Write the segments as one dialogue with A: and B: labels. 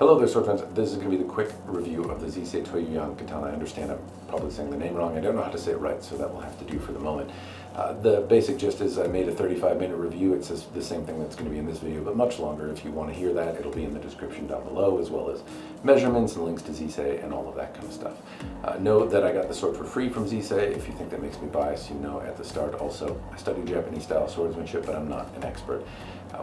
A: Hello there, sword friends. This is going to be the quick review of the Z-SEY Tuoyuan Katana. I understand I'm probably saying the name wrong. I don't know how to say it right, so that will have to do for the moment. The basic gist is I made a 35-minute review. It says the same thing that's going to be in this video, but much longer. If you want to hear that, it'll be in the description down below, as well as measurements and links to Z-SEY and all of that kind of stuff. Know that I got the sword for free from Z-SEY. If you think that makes me biased, you know at the start. Also, I studied Japanese-style swordsmanship, but I'm not an expert.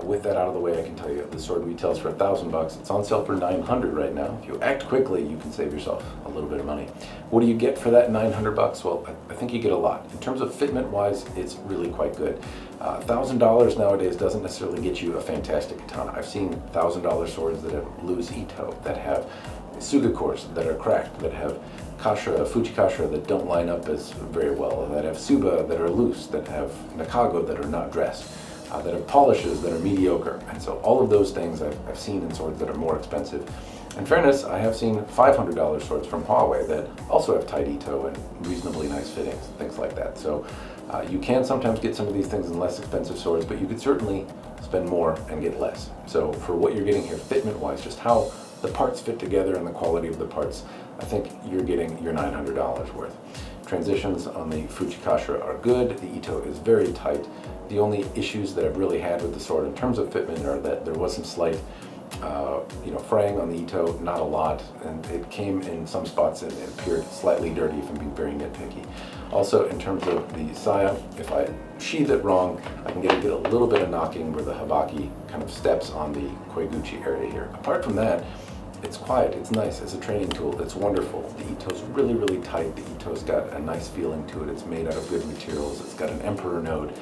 A: With that out of the way, I can tell you the sword retails for $1,000. It's on sale for $900 right now. If you act quickly, you can save yourself a little bit of money. What do you get for that $900? Well, I think you get a lot. In terms of fitment-wise, it's really quite good. $1,000 nowadays doesn't necessarily get you a fantastic katana. I've seen $1,000 swords that have loose ito, that have sugakors that are cracked, that have kashira, fujikashira that don't line up as very well, that have suba that are loose, that have nakago that are not dressed. That have polishes that are mediocre. And so all of those things I've seen in swords that are more expensive. In fairness, I have seen $500 swords from Huawei that also have tight ito and reasonably nice fittings and things like that. So you can sometimes get some of these things in less expensive swords, but you could certainly spend more and get less. So for what you're getting here, fitment-wise, just how the parts fit together and the quality of the parts, I think you're getting your $900 worth. Transitions on the fujikashira are good. The ito is very tight. The only issues that I've really had with the sword in terms of fitment are that there was some slight, fraying on the ito, not a lot, and it came in some spots and it appeared slightly dirty if I'm being very nitpicky. Also, in terms of the saya, if I sheath it wrong, I can get a little bit of knocking where the habaki kind of steps on the koiguchi area here. Apart from that, it's quiet, it's nice, it's a training tool, it's wonderful. The ito's really, really tight. The ito's got a nice feeling to it. It's made out of good materials. It's got an emperor node.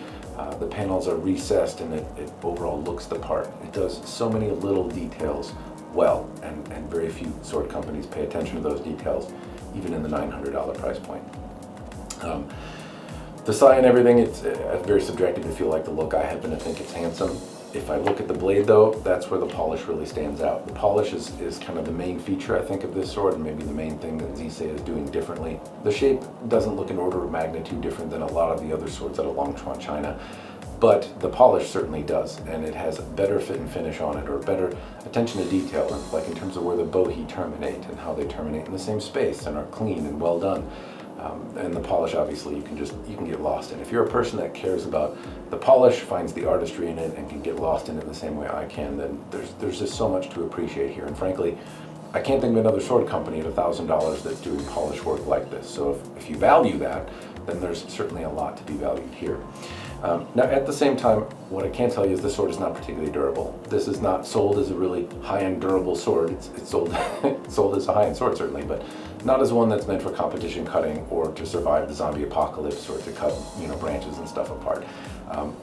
A: The panels are recessed and it overall looks the part. It does so many little details well, and very few sword companies pay attention to those details, even in the $900 price point. The sai and everything, it's very subjective to feel like the look. I happen to think it's handsome. If I look at the blade though, that's where the polish really stands out. The polish is kind of the main feature, I think, of this sword, and maybe the main thing that Z-SEY is doing differently. The shape doesn't look an order of magnitude different than a lot of the other swords out of Longchuan China, but the polish certainly does, and it has better fit and finish on it, or better attention to detail, like in terms of where the BoHi terminate and how they terminate in the same space and are clean and well done. And the polish, obviously, you can get lost in. If you're a person that cares about the polish, finds the artistry in it, and can get lost in it the same way I can, then there's just so much to appreciate here. And frankly, I can't think of another sword company at $1,000 that's doing polish work like this. So if you value that, then there's certainly a lot to be valued here. Now, at the same time, what I can tell you is this sword is not particularly durable. This is not sold as a really high-end durable sword. It's sold, sold as a high-end sword, certainly, but not as one that's meant for competition cutting or to survive the zombie apocalypse or to cut, branches and stuff apart.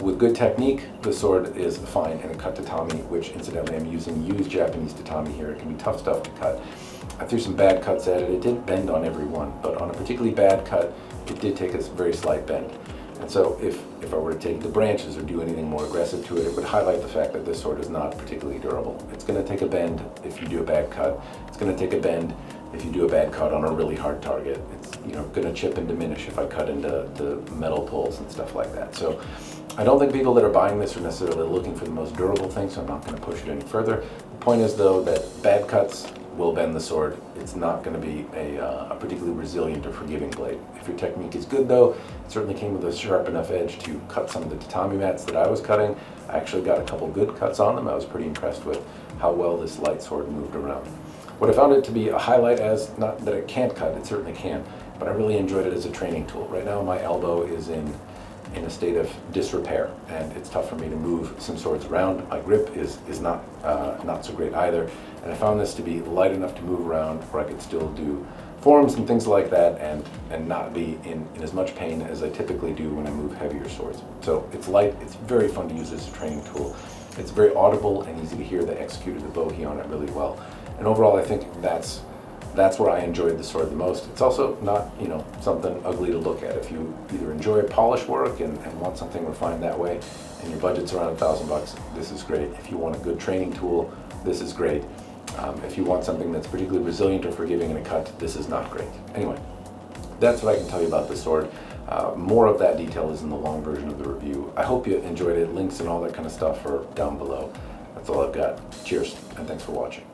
A: With good technique, the sword is fine in a cut tatami, which incidentally I'm using used Japanese tatami here. It can be tough stuff to cut. I threw some bad cuts at it. It didn't bend on every one, but on a particularly bad cut, it did take a very slight bend. And so if I were to take the branches or do anything more aggressive to it, it would highlight the fact that this sword is not particularly durable. It's going to take a bend if you do a bad cut. It's going to take a bend if you do a bad cut on a really hard target. It's going to chip and diminish if I cut into the metal pulls and stuff like that. So I don't think people that are buying this are necessarily looking for the most durable thing, so I'm not going to push it any further. The point is, though, that bad cuts will bend the sword. It's not going to be a particularly resilient or forgiving blade. If your technique is good, though, it certainly came with a sharp enough edge to cut some of the tatami mats that I was cutting. I actually got a couple good cuts on them. I was pretty impressed with how well this light sword moved around. What I found it to be a highlight as, not that it can't cut, it certainly can, but I really enjoyed it as a training tool. Right now my elbow is in a state of disrepair, and it's tough for me to move some swords around. My grip is not so great either, and I found this to be light enough to move around where I could still do forms and things like that and not be in as much pain as I typically do when I move heavier swords. So it's light, it's very fun to use as a training tool. It's very audible and easy to hear. They executed the BoHi on it really well. And overall, I think that's where I enjoyed the sword the most. It's also not, something ugly to look at. If you either enjoy polish work and want something refined that way, and your budget's around $1,000, this is great. If you want a good training tool, this is great. If you want something that's particularly resilient or forgiving in a cut, this is not great. Anyway, that's what I can tell you about the sword. More of that detail is in the long version of the review. I hope you enjoyed it. Links and all that kind of stuff are down below. That's all I've got. Cheers, and thanks for watching.